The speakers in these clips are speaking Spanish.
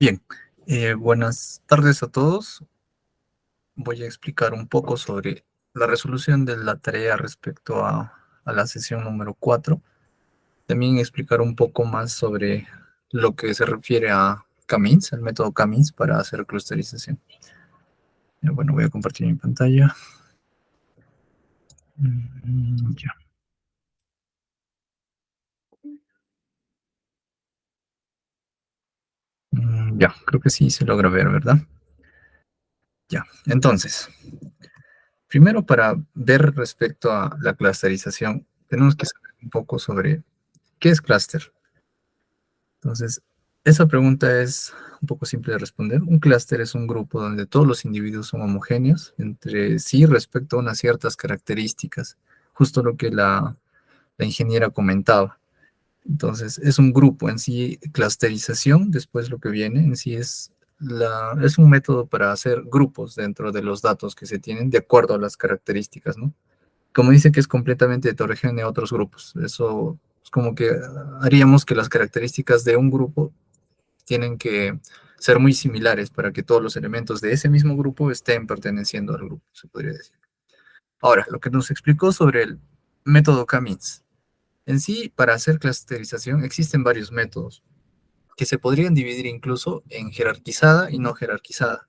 Bien, buenas tardes a todos. Voy a explicar un poco sobre la resolución de la tarea respecto a la sesión número 4. También explicar un poco más sobre lo que se refiere a Camins, el método Camins para hacer clusterización. Bueno, voy a compartir mi pantalla. Ya. Ya, creo que sí se logra ver, ¿verdad? Ya, entonces, primero para ver respecto a la clusterización, tenemos que saber un poco sobre qué es clúster. Entonces, esa pregunta es un poco simple de responder. Un clúster es un grupo donde todos los individuos son homogéneos entre sí respecto a unas ciertas características, justo lo que la ingeniera comentaba. Entonces, es un grupo en sí, clusterización, después lo que viene en sí es un método para hacer grupos dentro de los datos que se tienen de acuerdo a las características, ¿no? Como dice que es completamente heterogéneo a otros grupos, eso es como que haríamos que las características de un grupo tienen que ser muy similares para que todos los elementos de ese mismo grupo estén perteneciendo al grupo, se podría decir. Ahora, lo que nos explicó sobre el método Camins. En sí, para hacer clusterización existen varios métodos que se podrían dividir incluso en jerarquizada y no jerarquizada.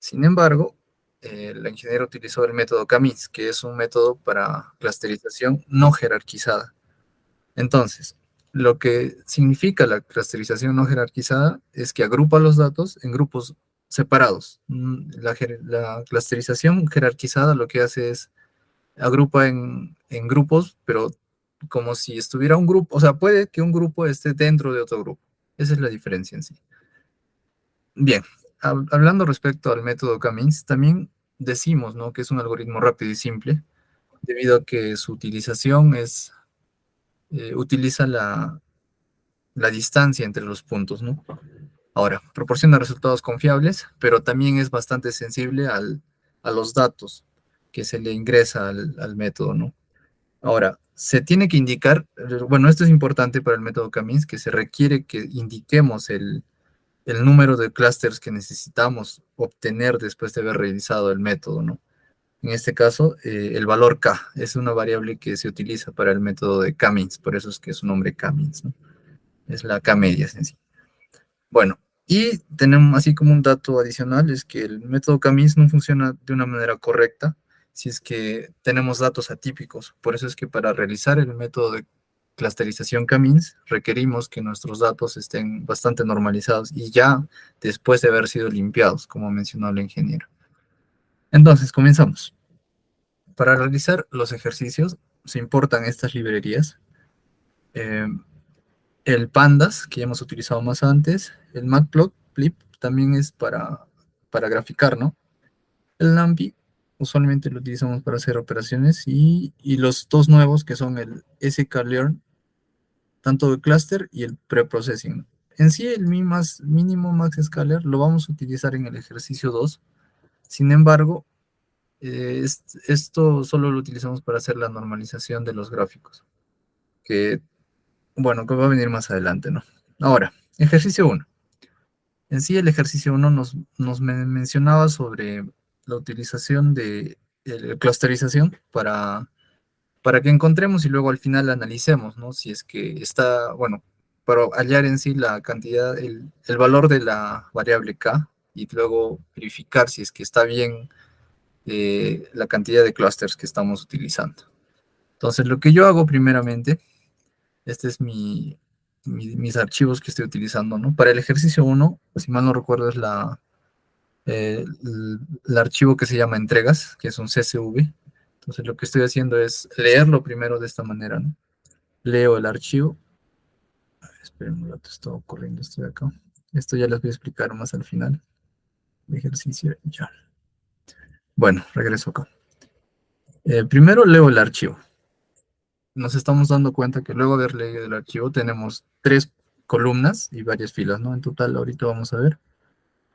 Sin embargo, la ingeniera utilizó el método Camins, que es un método para clusterización no jerarquizada. Entonces, lo que significa la clusterización no jerarquizada es que agrupa los datos en grupos separados. La clusterización jerarquizada lo que hace es agrupa en grupos, pero como si estuviera un grupo, o sea, puede que un grupo esté dentro de otro grupo. Esa es la diferencia en sí. Bien, hablando respecto al método Camins, también decimos, ¿no?, que es un algoritmo rápido y simple, debido a que su utilización utiliza la distancia entre los puntos, ¿no? Ahora, proporciona resultados confiables, pero también es bastante sensible a los datos que se le ingresa al método, ¿no? Ahora, se tiene que indicar, bueno, esto es importante para el método Camins, que se requiere que indiquemos el número de clústeres que necesitamos obtener después de haber realizado el método, ¿no? En este caso, el valor K es una variable que se utiliza para el método de Camins, por eso es que es su nombre Camins, ¿no? Es la K-media en sí. Bueno, y tenemos así como un dato adicional, es que el método Camins no funciona de una manera correcta si es que tenemos datos atípicos. Por eso es que para realizar el método de clusterización Camins requerimos que nuestros datos estén bastante normalizados y ya después de haber sido limpiados, como mencionó el ingeniero. Entonces, comenzamos. Para realizar los ejercicios se importan estas librerías. Eh, el Pandas, que ya hemos utilizado más antes, el Matplotlib también es para graficar, ¿no? El NumPy usualmente lo utilizamos para hacer operaciones y los dos nuevos que son el sklearn, tanto el cluster y el preprocessing. En sí, el mínimo max scaler lo vamos a utilizar en el ejercicio 2. Sin embargo, esto solo lo utilizamos para hacer la normalización de los gráficos, que, bueno, que va a venir más adelante, ¿no? Ahora, ejercicio 1. En sí, el ejercicio 1 nos mencionaba sobre la utilización de clusterización para que encontremos y luego al final analicemos, ¿no? Si es que está, bueno, para hallar en sí la cantidad, el valor de la variable K y luego verificar si es que está bien la cantidad de clusters que estamos utilizando. Entonces, lo que yo hago primeramente, este es mis archivos que estoy utilizando, ¿no? Para el ejercicio 1, si mal no recuerdo, es el archivo que se llama entregas, que es un CSV. Entonces, lo que estoy haciendo es leerlo primero de esta manera, ¿no? Leo el archivo. Esperen un rato, estoy corriendo, estoy acá. Esto ya les voy a explicar más al final. El ejercicio, ya. Bueno, regreso acá. Primero leo el archivo. Nos estamos dando cuenta que luego de haber leído el archivo tenemos 3 columnas y varias filas, ¿no? En total, ahorita vamos a ver.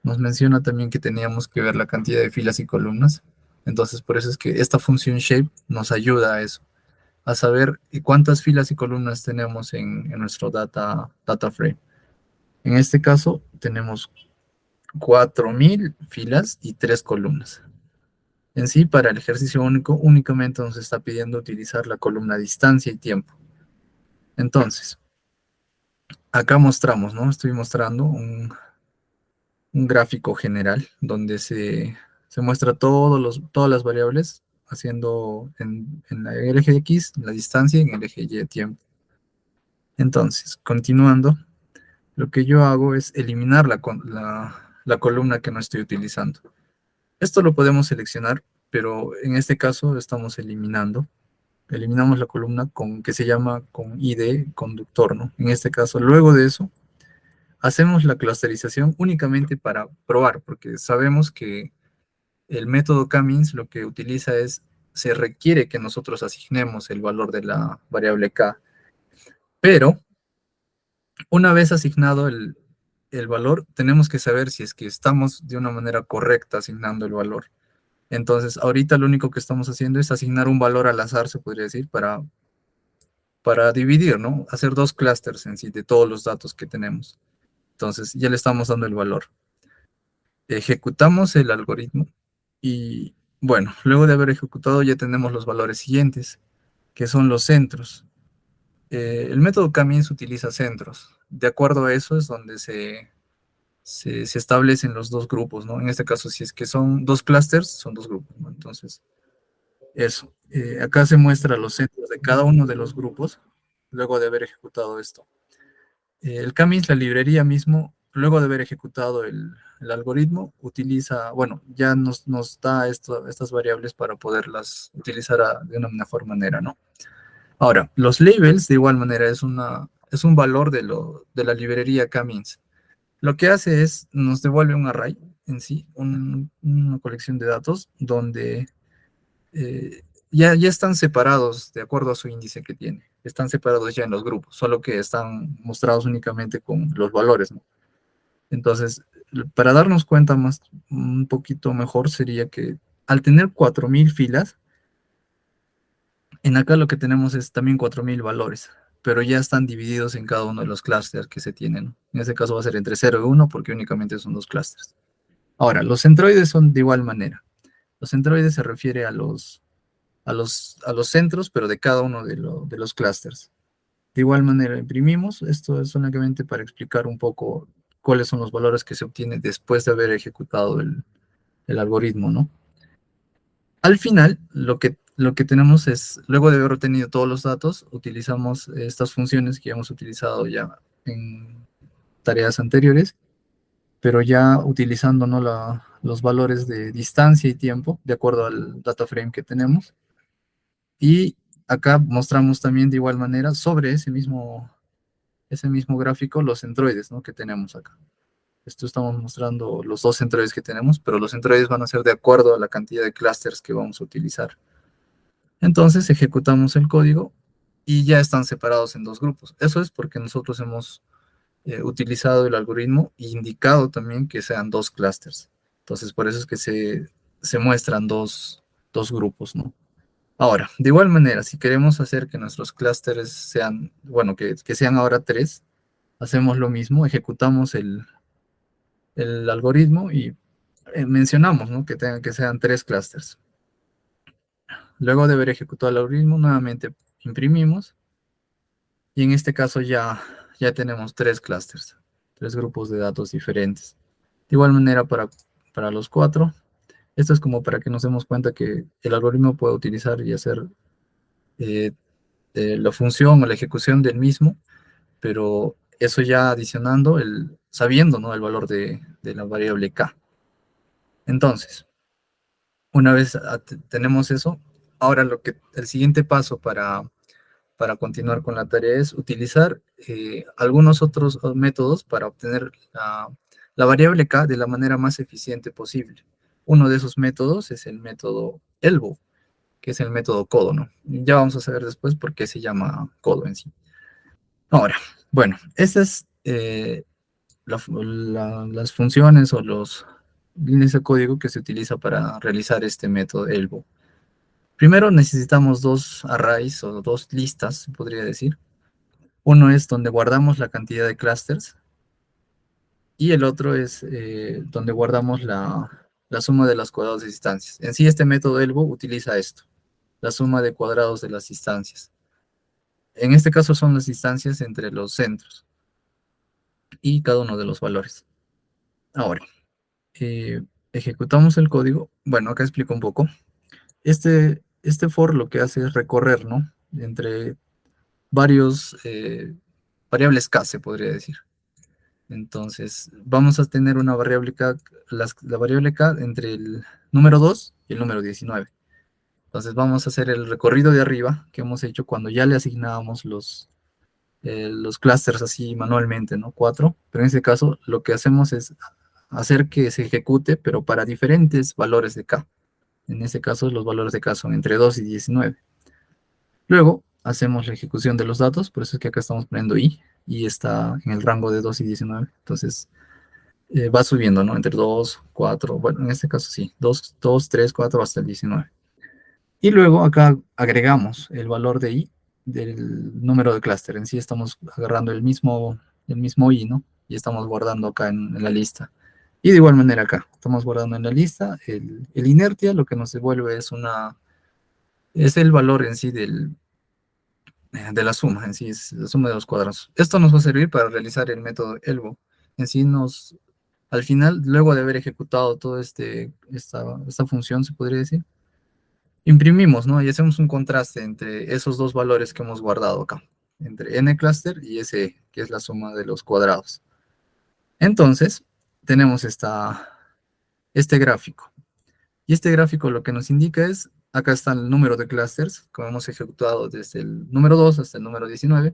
Nos menciona también que teníamos que ver la cantidad de filas y columnas. Entonces, por eso es que esta función shape nos ayuda a eso, a saber cuántas filas y columnas tenemos en nuestro data frame. En este caso tenemos 4000 filas y 3 columnas. En sí, para el ejercicio único, únicamente nos está pidiendo utilizar la columna distancia y tiempo. Entonces, acá mostramos, ¿no? Estoy mostrando un gráfico general donde se muestra todas las variables haciendo en el eje X la distancia y en el eje Y tiempo. Entonces, continuando, lo que yo hago es eliminar la columna que no estoy utilizando. Esto lo podemos seleccionar, pero en este caso estamos eliminamos la columna que se llama con ID conductor, ¿no? En este caso, luego de eso, hacemos la clusterización únicamente para probar, porque sabemos que el método K-means lo que utiliza se requiere que nosotros asignemos el valor de la variable K, pero una vez asignado el valor, tenemos que saber si es que estamos de una manera correcta asignando el valor. Entonces, ahorita lo único que estamos haciendo es asignar un valor al azar, se podría decir, para dividir, ¿no? Hacer dos clústeres en sí de todos los datos que tenemos. Entonces, ya le estamos dando el valor. Ejecutamos el algoritmo y, bueno, luego de haber ejecutado ya tenemos los valores siguientes, que son los centros. El método K-means utiliza centros. De acuerdo a eso es donde se establecen los dos grupos, ¿no? En este caso, si es que son dos clústeres, son dos grupos, ¿no? Entonces, eso. Acá se muestra los centros de cada uno de los grupos, luego de haber ejecutado esto. El K-means, la librería mismo, luego de haber ejecutado el algoritmo, utiliza, bueno, ya nos da estas variables para poderlas utilizar de una mejor manera, ¿no? Ahora, los labels, de igual manera, es un valor de la librería K-means. Lo que hace es, nos devuelve un array en sí, una colección de datos donde ya están separados de acuerdo a su índice que tiene. Están separados ya en los grupos, solo que están mostrados únicamente con los valores, ¿no? Entonces, para darnos cuenta un poquito mejor sería que al tener 4000 filas, en acá lo que tenemos es también 4000 valores, pero ya están divididos en cada uno de los clústeres que se tienen, ¿no? En este caso va a ser entre 0 y 1 porque únicamente son dos clústeres. Ahora, los centroides son de igual manera. Los centroides se refiere a los centros, pero de cada uno de los clústeres. De igual manera, imprimimos. Esto es solamente para explicar un poco cuáles son los valores que se obtienen después de haber ejecutado el algoritmo, ¿no? Al final, lo que tenemos es, luego de haber obtenido todos los datos, utilizamos estas funciones que hemos utilizado ya en tareas anteriores, pero ya utilizando, ¿no? los valores de distancia y tiempo, de acuerdo al data frame que tenemos. Y acá mostramos también de igual manera sobre ese mismo gráfico los centroides, ¿no? que tenemos acá. Esto estamos mostrando los dos centroides que tenemos, pero los centroides van a ser de acuerdo a la cantidad de clústeres que vamos a utilizar. Entonces ejecutamos el código y ya están separados en dos grupos. Eso es porque nosotros hemos utilizado el algoritmo e indicado también que sean dos clústeres. Entonces por eso es que se muestran dos grupos, ¿no? Ahora, de igual manera, si queremos hacer que nuestros clústeres sean, bueno, que sean ahora tres, hacemos lo mismo, ejecutamos el algoritmo y mencionamos, ¿no? Que sean tres clústeres. Luego de haber ejecutado el algoritmo, nuevamente imprimimos y en este caso ya tenemos tres clústeres, tres grupos de datos diferentes. De igual manera para los cuatro, esto es como para que nos demos cuenta que el algoritmo puede utilizar y hacer eh, la función o la ejecución del mismo, pero eso ya adicionando, sabiendo, ¿no? el valor de la variable k. Entonces, una vez tenemos eso, ahora el siguiente paso para continuar con la tarea es utilizar algunos otros métodos para obtener la variable k de la manera más eficiente posible. Uno de esos métodos es el método ELBO, que es el método codo, ¿no? Ya vamos a saber después por qué se llama codo en sí. Ahora, bueno, estas es las funciones o los líneas de código que se utiliza para realizar este método ELBO. Primero necesitamos dos arrays o dos listas, se podría decir. Uno es donde guardamos la cantidad de clusters y el otro es donde guardamos la suma de los cuadrados de distancias. En sí, este método ELBO utiliza esto, la suma de cuadrados de las distancias. En este caso son las distancias entre los centros y cada uno de los valores. Ahora, eh, ejecutamos el código. Bueno, acá explico un poco. Este for lo que hace es recorrer, ¿no? Entre varios variables K, se podría decir. Entonces, vamos a tener una variable K, la variable K entre el número 2 y el número 19. Entonces, vamos a hacer el recorrido de arriba que hemos hecho cuando ya le asignábamos los clusters así manualmente, ¿no? 4. Pero en este caso, lo que hacemos es hacer que se ejecute, pero para diferentes valores de K. En este caso, los valores de K son entre 2 y 19. Luego, hacemos la ejecución de los datos, por eso es que acá estamos poniendo y está en el rango de 2 y 19. Entonces, va subiendo, ¿no? Entre 2, 4, bueno, en este caso sí, 2, 3, 4 hasta el 19. Y luego acá agregamos el valor de i del número de clúster. En sí estamos agarrando el mismo i, ¿no? Y estamos guardando acá en la lista. Y de igual manera acá, estamos guardando en la lista el inertia, lo que nos devuelve es el valor en sí de la suma, en sí es la suma de los cuadrados. Esto nos va a servir para realizar el método ELBO. En sí al final, luego de haber ejecutado toda esta función, se podría decir, imprimimos, ¿no? Y hacemos un contraste entre esos dos valores que hemos guardado acá, entre n cluster y ese, que es la suma de los cuadrados. Entonces, tenemos este gráfico. Y este gráfico lo que nos indica es, acá está el número de clusters, como hemos ejecutado desde el número 2 hasta el número 19,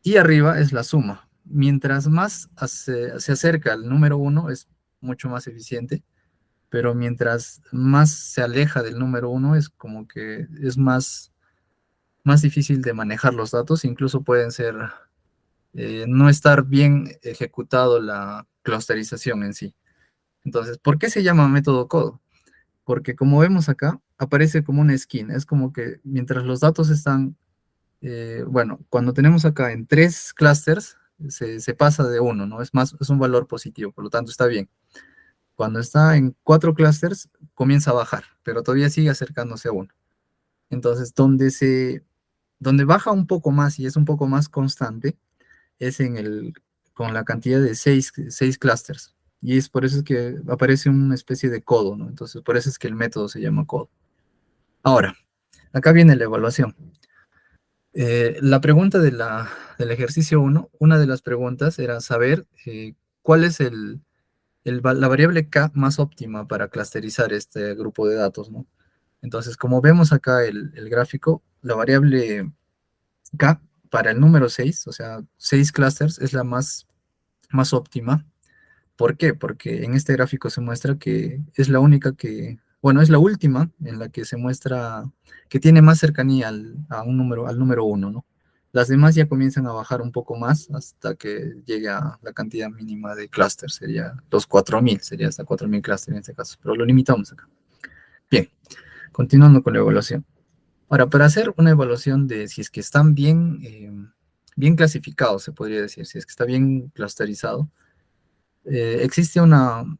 y arriba es la suma. Mientras más se acerca al número 1, es mucho más eficiente, pero mientras más se aleja del número 1, es como que es más difícil de manejar los datos, incluso pueden ser, no estar bien ejecutado la clusterización en sí. Entonces, ¿por qué se llama método codo? Porque como vemos acá, aparece como una skin, es como que mientras los datos están, bueno, cuando tenemos acá en 3 clusters, se pasa de 1, ¿no? Es un valor positivo, por lo tanto está bien. Cuando está en 4 clusters, comienza a bajar, pero todavía sigue acercándose a 1. Entonces, donde baja un poco más y es un poco más constante, es con la cantidad de 6 clusters. Y es por eso es que aparece una especie de codo, ¿no? Entonces, por eso es que el método se llama codo. Ahora, acá viene la evaluación. La pregunta del ejercicio 1, una de las preguntas era saber cuál es la variable K más óptima para clusterizar este grupo de datos, ¿no? Entonces, como vemos acá el gráfico, la variable K para el número 6, o sea, 6 clusters, es la más óptima. ¿Por qué? Porque en este gráfico se muestra que es la única bueno, es la última en la que se muestra que tiene más cercanía al número 1, ¿no? Las demás ya comienzan a bajar un poco más hasta que llegue a la cantidad mínima de clústeres, sería los 4000, sería hasta 4000 clústeres en este caso, pero lo limitamos acá. Bien, continuando con la evaluación. Ahora, para hacer una evaluación de si es que están bien clasificados, se podría decir, si es que está bien clusterizado, existe un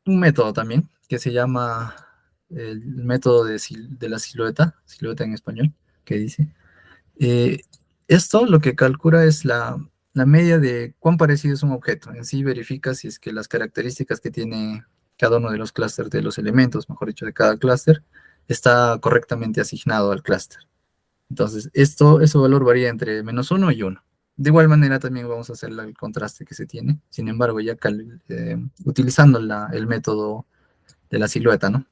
método también que se llama el método de la silueta en español, que dice. eh, Esto lo que calcula es la media de cuán parecido es un objeto. En sí verifica si es que las características que tiene cada uno de los clústeres de los elementos, mejor dicho, de cada clúster, está correctamente asignado al clúster. Entonces, ese valor varía entre -1 y 1. De igual manera, también vamos a hacer el contraste que se tiene. Sin embargo, ya utilizando el método de la silueta, ¿no?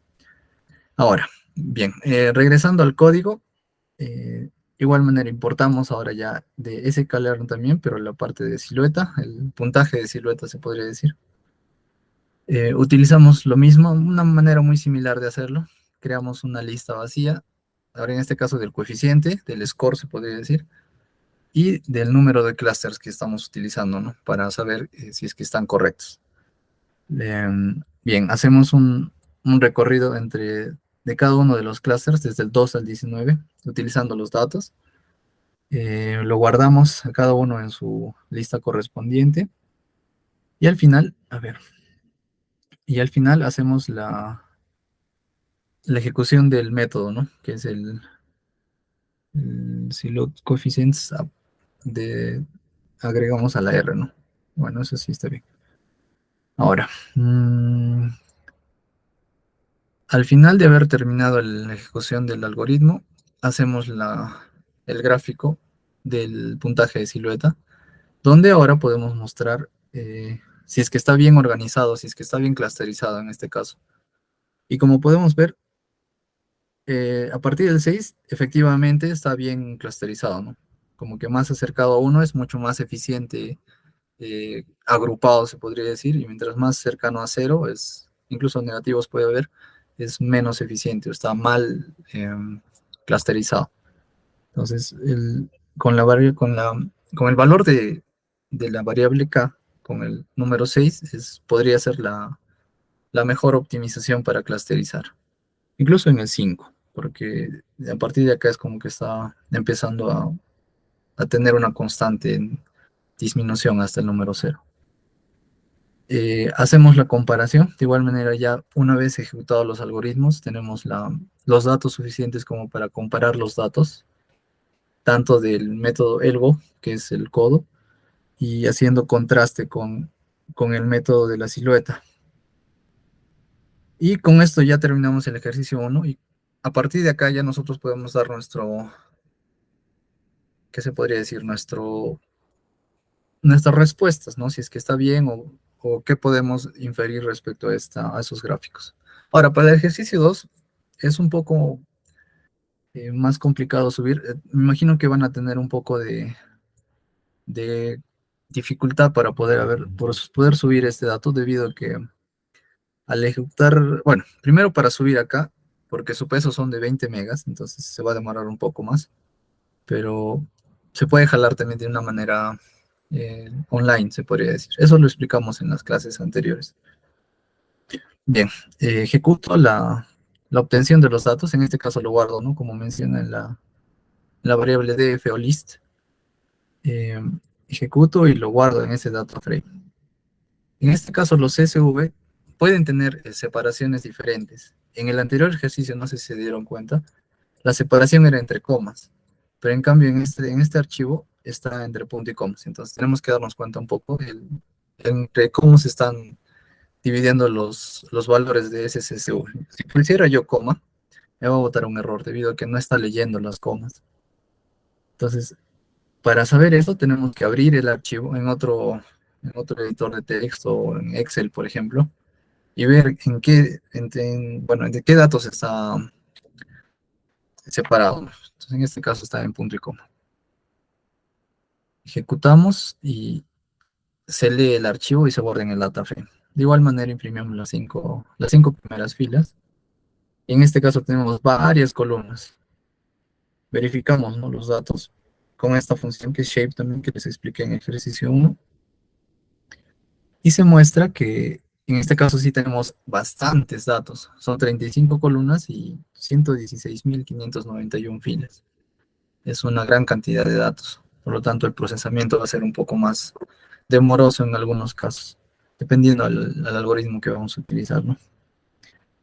Ahora, bien, regresando al código, de igual manera importamos ahora ya de sklearn también, pero la parte de silueta, el puntaje de silueta se podría decir. Utilizamos lo mismo, una manera muy similar de hacerlo. Creamos una lista vacía, ahora en este caso del coeficiente, del score se podría decir, y del número de clusters que estamos utilizando, ¿no? Para saber si es que están correctos. Bien, hacemos un recorrido de cada uno de los clusters, desde el 2 al 19, utilizando los datos. Lo guardamos a cada uno en su lista correspondiente. Y al final, a ver, y al final hacemos la ejecución del método, ¿no? Que es el silot coefficients de, agregamos a la R, ¿no? Bueno, eso sí está bien. Ahora, al final de haber terminado la ejecución del algoritmo, hacemos el gráfico del puntaje de silueta, donde ahora podemos mostrar si es que está bien organizado, si es que está bien clusterizado en este caso. Y como podemos ver, a partir del 6 efectivamente está bien clusterizado, ¿no? Como que más acercado a uno es mucho más eficiente, agrupado se podría decir, y mientras más cercano a cero, incluso negativos puede haber, es menos eficiente o está mal clusterizado. Entonces, con el valor de la variable k, con el número 6 podría ser la mejor optimización para clusterizar. Incluso en el 5 porque a partir de acá es como que está empezando a tener una constante en disminución hasta el número cero. Hacemos la comparación, de igual manera ya una vez ejecutados los algoritmos, tenemos los datos suficientes como para comparar los datos, tanto del método ELGO, que es el codo, y haciendo contraste con el método de la silueta. Y con esto ya terminamos el ejercicio 1 y a partir de acá ya nosotros podemos dar ¿qué se podría decir? Nuestras respuestas, ¿no? Si es que está bien o qué podemos inferir respecto a esos gráficos. Ahora, para el ejercicio 2 es un poco más complicado subir. Me imagino que van a tener un poco de dificultad para poder subir este dato debido a que al ejecutar, bueno, primero para subir acá, porque su peso son de 20 megas, entonces se va a demorar un poco más, pero se puede jalar también de una manera online, se podría decir. Eso lo explicamos en las clases anteriores. Bien, ejecuto la obtención de los datos, en este caso lo guardo, ¿no? Como menciona en la variable df o list. Eh, Ejecuto y lo guardo en ese data frame. En este caso, los CSV pueden tener separaciones diferentes. En el anterior ejercicio, no sé si se dieron cuenta, la separación era entre comas, pero en cambio en este archivo está entre punto y comas. Entonces tenemos que darnos cuenta un poco entre cómo se están dividiendo los valores de ese CSV. Si pusiera yo coma, me va a botar un error debido a que no está leyendo las comas. Entonces, para saber eso, tenemos que abrir el archivo en otro editor de texto o en Excel, por ejemplo, y ver bueno, de qué datos está separado. Entonces, en este caso está en punto y coma. Ejecutamos y se lee el archivo y se guarda en el data frame. De igual manera imprimimos las cinco primeras filas. Y en este caso tenemos varias columnas. Verificamos, ¿no?, los datos con esta función que es shape también, que les expliqué en ejercicio 1. Y se muestra que en este caso sí tenemos bastantes datos. Son 35 columnas y 116.591 filas. Es una gran cantidad de datos. Por lo tanto, el procesamiento va a ser un poco más demoroso en algunos casos, dependiendo al algoritmo que vamos a utilizar, ¿no?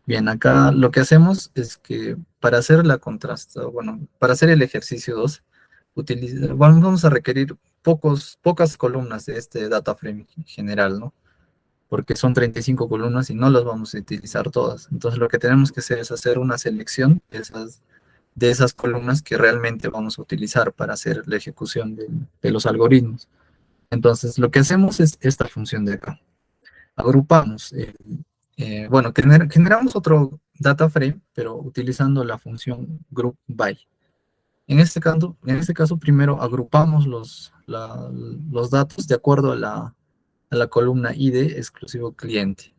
Bien, acá lo que hacemos es que para hacer la contrasta, bueno, para hacer el ejercicio 2, vamos a requerir pocas columnas de este data frame general, ¿no? Porque son 35 columnas y no las vamos a utilizar todas. Entonces lo que tenemos que hacer es hacer una selección de esas columnas que realmente vamos a utilizar para hacer la ejecución de los algoritmos. Entonces lo que hacemos es esta función de acá. Agrupamos, bueno, generamos otro data frame, pero utilizando la función group by. En este caso primero agrupamos los datos de acuerdo a la columna ID exclusivo cliente.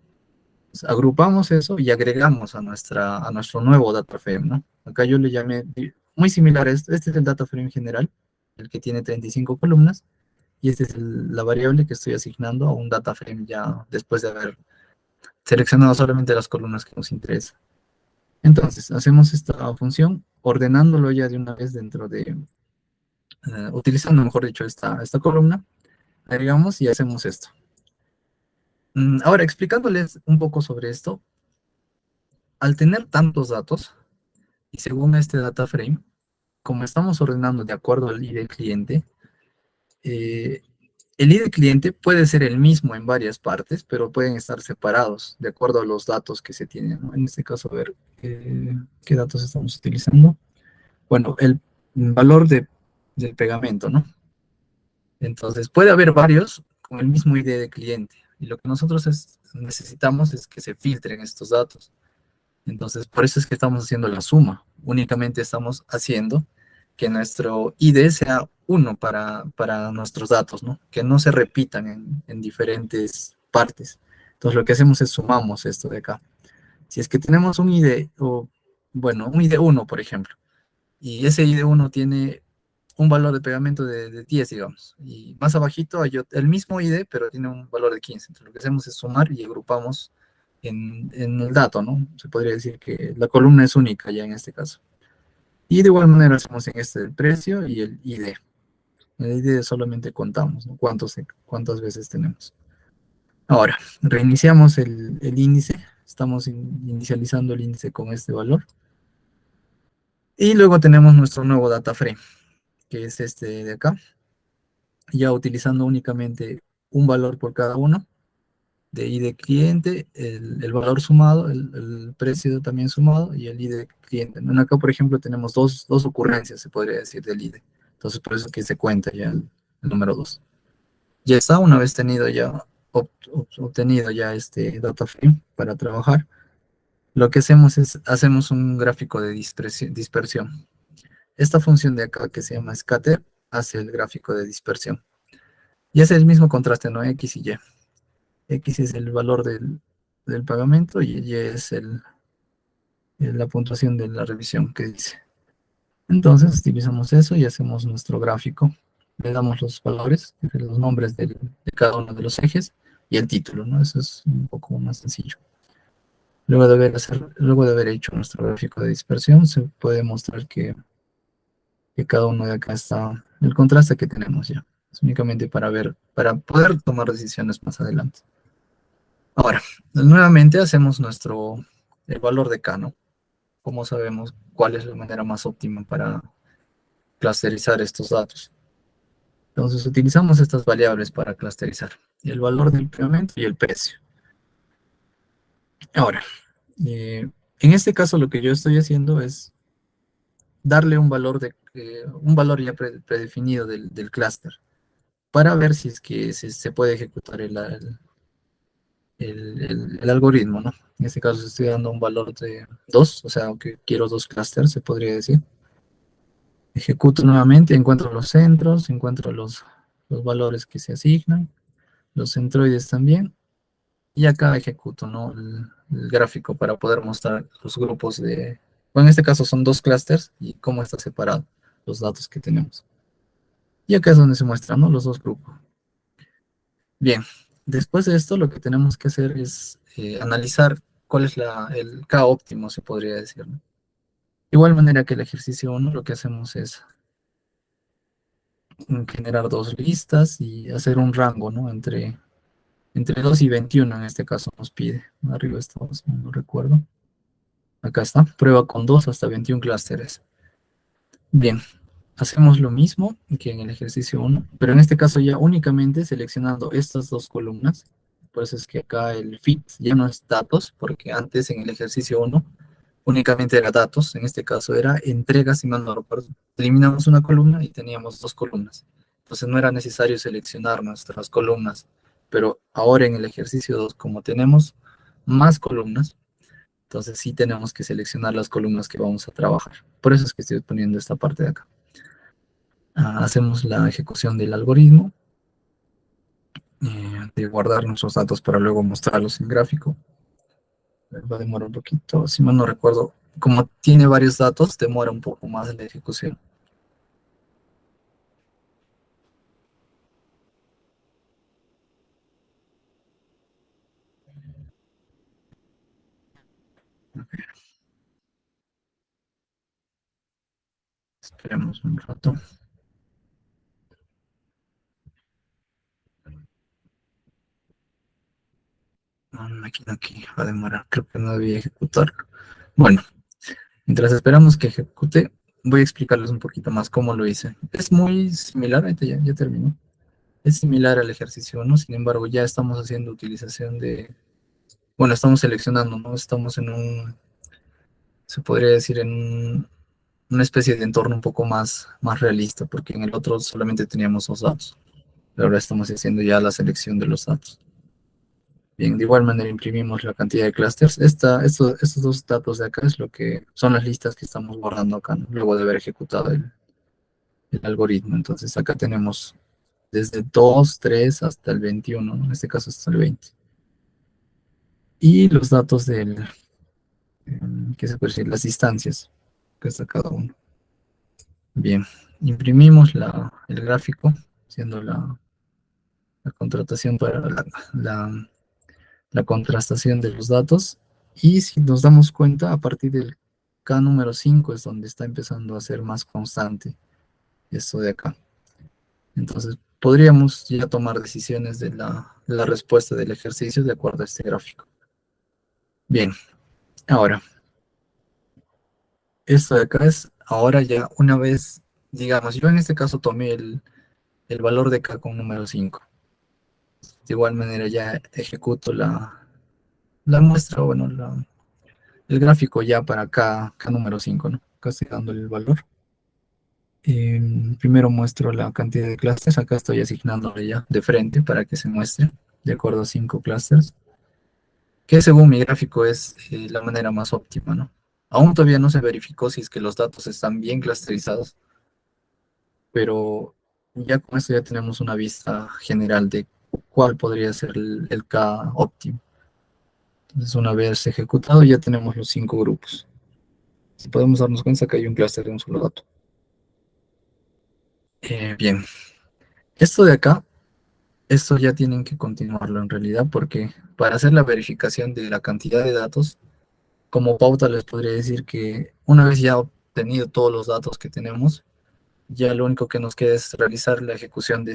Pues, agrupamos eso y agregamos a nuestro nuevo data frame, ¿no? Acá yo le llamé muy similar a esto. Este es el data frame general, el que tiene 35 columnas, y esta es la variable que estoy asignando a un data frame ya después de haber seleccionado solamente las columnas que nos interesan. Entonces, hacemos esta función ordenándolo ya de una vez utilizando, mejor dicho, esta columna, agregamos y hacemos esto. Ahora, explicándoles un poco sobre esto, al tener tantos datos, y según este data frame, como estamos ordenando de acuerdo al ID cliente, eh, el ID cliente puede ser el mismo en varias partes, pero pueden estar separados de acuerdo a los datos que se tienen, ¿no? En este caso, a ver, ¿qué datos estamos utilizando? Bueno, el valor del pegamento, ¿no? Entonces, puede haber varios con el mismo ID de cliente. Y lo que nosotros necesitamos es que se filtren estos datos. Entonces, por eso es que estamos haciendo la suma. Únicamente estamos haciendo que nuestro ID sea uno para nuestros datos, ¿no? Que no se repitan en diferentes partes. Entonces, lo que hacemos es sumamos esto de acá. Si es que tenemos un ID, o bueno, un ID uno por ejemplo, y ese ID uno tiene un valor de pegamento de 10, digamos, y más abajito hay el mismo ID, pero tiene un valor de 15. Entonces, lo que hacemos es sumar y agrupamos en el dato, ¿no? Se podría decir que la columna es única ya en este caso. Y de igual manera hacemos en este el precio y el ID. El ID solamente contamos, ¿no? Cuántas veces tenemos. Ahora, reiniciamos el índice. Estamos inicializando el índice con este valor. Y luego tenemos nuestro nuevo data frame, que es este de acá, ya utilizando únicamente un valor por cada uno, de ID cliente, el valor sumado, el precio también sumado y el ID cliente. En acá, por ejemplo, tenemos dos ocurrencias, se podría decir, del ID. Entonces, por eso que se cuenta ya el número 2. Ya está, una vez tenido ya, obtenido ya este data frame para trabajar, lo que hacemos es, hacemos un gráfico de dispersión. Esta función de acá que se llama scatter hace el gráfico de dispersión. Y hace el mismo contraste, ¿no? X y Y. X es el valor del pagamento y Y es la puntuación de la revisión que dice. Entonces utilizamos eso y hacemos nuestro gráfico. Le damos los valores, los nombres de cada uno de los ejes y el título, ¿no? Eso es un poco más sencillo. Luego de haber hecho nuestro gráfico de dispersión, se puede mostrar que cada uno de acá está el contraste que tenemos ya. Es únicamente para ver, para poder tomar decisiones más adelante. Ahora, nuevamente hacemos el valor de K, ¿no? ¿Cómo sabemos cuál es la manera más óptima para clusterizar estos datos? Entonces utilizamos estas variables para clusterizar, el valor del incremento y el precio. Ahora, en este caso lo que yo estoy haciendo es darle un valor ya predefinido del clúster para ver si es que se puede ejecutar el algoritmo, ¿no? En este caso estoy dando un valor de 2, o sea, aunque quiero dos clústeres, se podría decir. Ejecuto nuevamente, encuentro los centros, encuentro los valores que se asignan, los centroides también, y acá ejecuto, ¿no? El gráfico para poder mostrar los grupos bueno, en este caso son dos clústeres y cómo está separado los datos que tenemos. Y acá es donde se muestran, ¿no? Los dos grupos. Bien, después de esto lo que tenemos que hacer es analizar cuál es el K óptimo, se podría decir, ¿no? De igual manera que el ejercicio uno, lo que hacemos es generar dos listas y hacer un rango, ¿no? Entre 2 y 21 en este caso nos pide. Arriba estamos, no lo recuerdo. Acá está, prueba con 2 hasta 21 clústeres. Bien, hacemos lo mismo que en el ejercicio uno, pero en este caso ya únicamente seleccionando estas dos columnas. Por eso es que acá el fit ya no es datos, porque antes en el ejercicio uno únicamente era datos, en este caso era entregas, si mal no recuerdo. Eliminamos una columna y teníamos dos columnas. Entonces no era necesario seleccionar nuestras columnas, pero ahora en el ejercicio 2, como tenemos más columnas, entonces sí tenemos que seleccionar las columnas que vamos a trabajar. Por eso es que estoy poniendo esta parte de acá. Hacemos la ejecución del algoritmo, de guardar nuestros datos para luego mostrarlos en gráfico. Va a demorar un poquito, si mal no recuerdo. Como tiene varios datos, demora un poco más la ejecución. Esperemos un rato. imagino que va a demorar, creo que no debía ejecutar. Bueno, mientras esperamos que ejecute, voy a explicarles un poquito más cómo lo hice. Es muy similar, ahorita ya terminó. Es similar al ejercicio 1, sin embargo, ya estamos haciendo utilización de, bueno, estamos seleccionando, ¿no? Estamos en un, se podría decir, en una especie de entorno un poco más realista, porque en el otro solamente teníamos dos datos. Pero ahora estamos haciendo ya la selección de los datos. Bien, de igual manera imprimimos la cantidad de clusters. Estos dos datos de acá es lo que son las listas que estamos guardando acá, ¿no? Luego de haber ejecutado el algoritmo. Entonces acá tenemos desde 2, 3 hasta el 21, ¿no? En este caso hasta el 20. Y los datos ¿qué se puede decir? Las distancias que está cada uno. Bien, imprimimos el gráfico, haciendo la contratación para la, la contrastación de los datos. Y si nos damos cuenta, a partir del K número 5 es donde está empezando a ser más constante esto de acá. Entonces, podríamos ya tomar decisiones de la respuesta del ejercicio de acuerdo a este gráfico. Bien, ahora, esto de acá es ahora ya una vez, digamos, yo en este caso tomé el valor de K con número 5. De igual manera ya ejecuto la muestra, bueno, el gráfico ya para K número 5, ¿no? Acá estoy dándole el valor. Primero muestro la cantidad de clusters, acá estoy asignándole ya de frente para que se muestre de acuerdo a 5 clusters, que según mi gráfico es la manera más óptima, ¿no? Aún todavía no se verificó si es que los datos están bien clusterizados, pero ya con esto ya tenemos una vista general de cuál podría ser el K óptimo. Entonces, una vez ejecutado, ya tenemos los 5 grupos. Si podemos darnos cuenta que hay un clúster de un solo dato. Bien, esto de acá, esto ya tienen que continuarlo en realidad, porque para hacer la verificación de la cantidad de datos, como pauta les podría decir que una vez ya obtenido todos los datos que tenemos, ya lo único que nos queda es realizar la ejecución de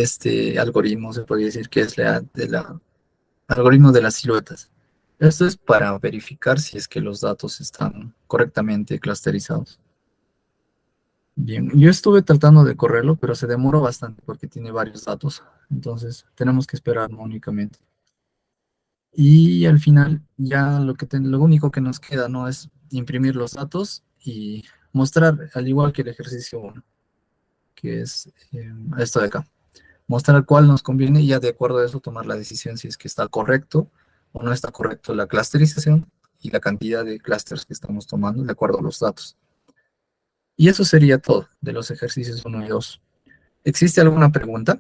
este algoritmo, se podría decir que es la algoritmo de las siluetas. Esto es para verificar si es que los datos están correctamente clusterizados. Bien, yo estuve tratando de correrlo, pero se demoró bastante porque tiene varios datos. Entonces, tenemos que esperar, ¿no? Únicamente. Y al final, ya lo único que nos queda, ¿no? Es imprimir los datos y mostrar, al igual que el ejercicio 1, que es esto de acá. Mostrar cuál nos conviene y ya de acuerdo a eso tomar la decisión si es que está correcto o no está correcto la clusterización y la cantidad de clusters que estamos tomando de acuerdo a los datos. Y eso sería todo de los ejercicios 1 y 2. ¿Existe alguna pregunta?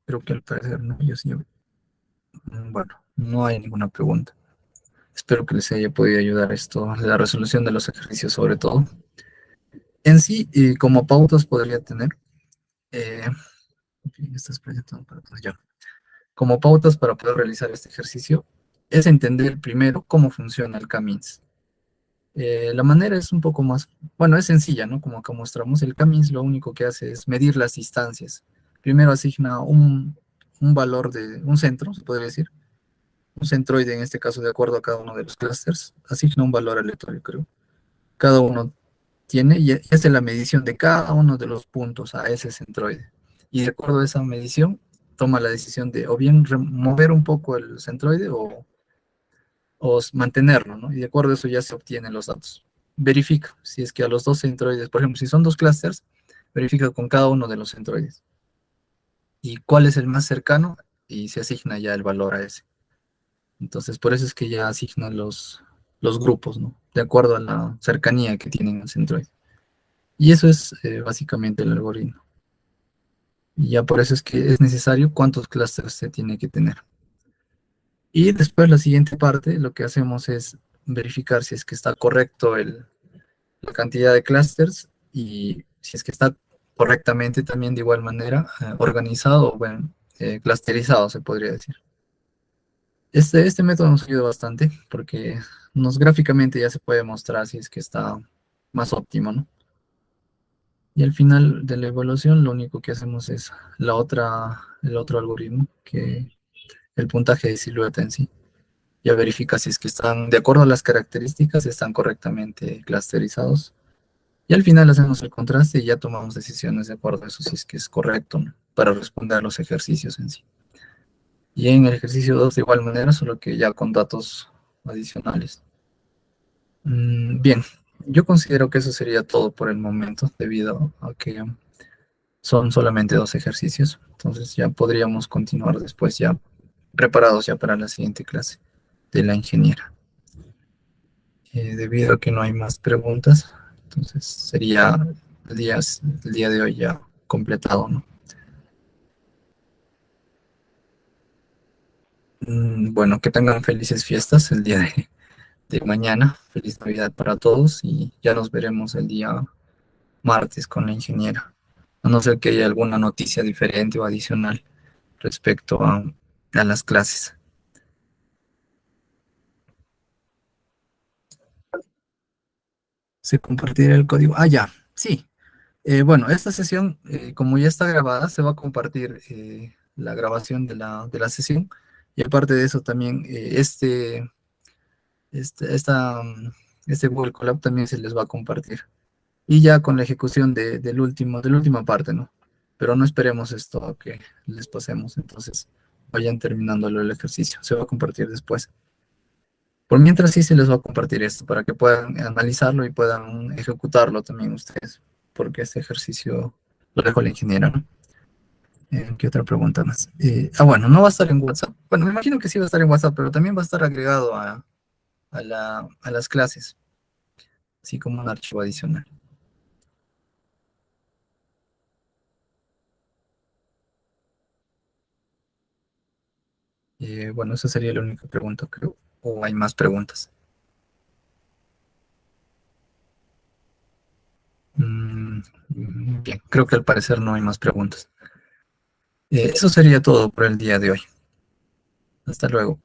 Creo que al parecer no. Bueno, no hay ninguna pregunta. Espero que les haya podido ayudar esto, la resolución de los ejercicios sobre todo. En sí, como pautas podría tener, eh, estas presentando para todos ya. Como pautas para poder realizar este ejercicio, es entender primero cómo funciona el Camins. La manera es un poco más, bueno, es sencilla, ¿no? Como acá mostramos, el Camins lo único que hace es medir las distancias. Primero asigna un valor de un centro, se podría decir, un centroide, en este caso, de acuerdo a cada uno de los clusters, asigna un valor aleatorio, creo. Cada uno tiene, y hace la medición de cada uno de los puntos a ese centroide. Y de acuerdo a esa medición, toma la decisión de o bien mover un poco el centroide o mantenerlo, ¿no? Y de acuerdo a eso ya se obtienen los datos. Verifica si es que a los dos centroides, por ejemplo, si son dos clusters, verifica con cada uno de los centroides. Y cuál es el más cercano y se asigna ya el valor a ese. Entonces, por eso es que ya asignan los grupos, ¿no? De acuerdo a la cercanía que tienen al centroide. Y eso es básicamente el algoritmo. Y ya por eso es que es necesario cuántos clústeres se tiene que tener. Y después la siguiente parte, lo que hacemos es verificar si es que está correcto la cantidad de clusters y si es que está correctamente también de igual manera, organizado, bueno, clusterizado se podría decir. Este método nos ayuda bastante porque nos gráficamente ya se puede mostrar si es que está más óptimo, ¿no? Y al final de la evaluación lo único que hacemos es el otro algoritmo, que el puntaje de silueta en sí. Ya verifica si es que están, de acuerdo a las características, están correctamente clusterizados. Y al final hacemos el contraste y ya tomamos decisiones de acuerdo a eso, si es que es correcto, ¿no? Para responder a los ejercicios en sí. Y en el ejercicio 2 de igual manera, solo que ya con datos adicionales. Bien, yo considero que eso sería todo por el momento, debido a que son solamente dos ejercicios. Entonces ya podríamos continuar después, ya preparados ya para la siguiente clase de la ingeniera. Debido a que no hay más preguntas, entonces sería el día de hoy ya completado, ¿no? Bueno, que tengan felices fiestas el día de mañana. Feliz Navidad para todos y ya nos veremos el día martes con la ingeniera. A no ser que haya alguna noticia diferente o adicional respecto a las clases. ¿Se compartirá el código? Ah, ya, sí. Bueno, esta sesión, como ya está grabada, se va a compartir la grabación de la sesión. Y aparte de eso, también este, esta, mm, este Google Colab también se les va a compartir. Y ya con la ejecución de la última parte, ¿no? Pero no esperemos esto a que les pasemos, entonces vayan terminándolo el ejercicio. Se va a compartir después. Por mientras sí se les va a compartir esto para que puedan analizarlo y puedan ejecutarlo también ustedes, porque este ejercicio lo dejó la ingeniera, ¿no? ¿Qué otra pregunta más? Bueno, no va a estar en WhatsApp. Bueno, me imagino que sí va a estar en WhatsApp, pero también va a estar agregado a las clases, así como un archivo adicional. Bueno, esa sería la única pregunta, creo. ¿O hay más preguntas? Mm, bien, creo que al parecer no hay más preguntas. Eso sería todo por el día de hoy. Hasta luego.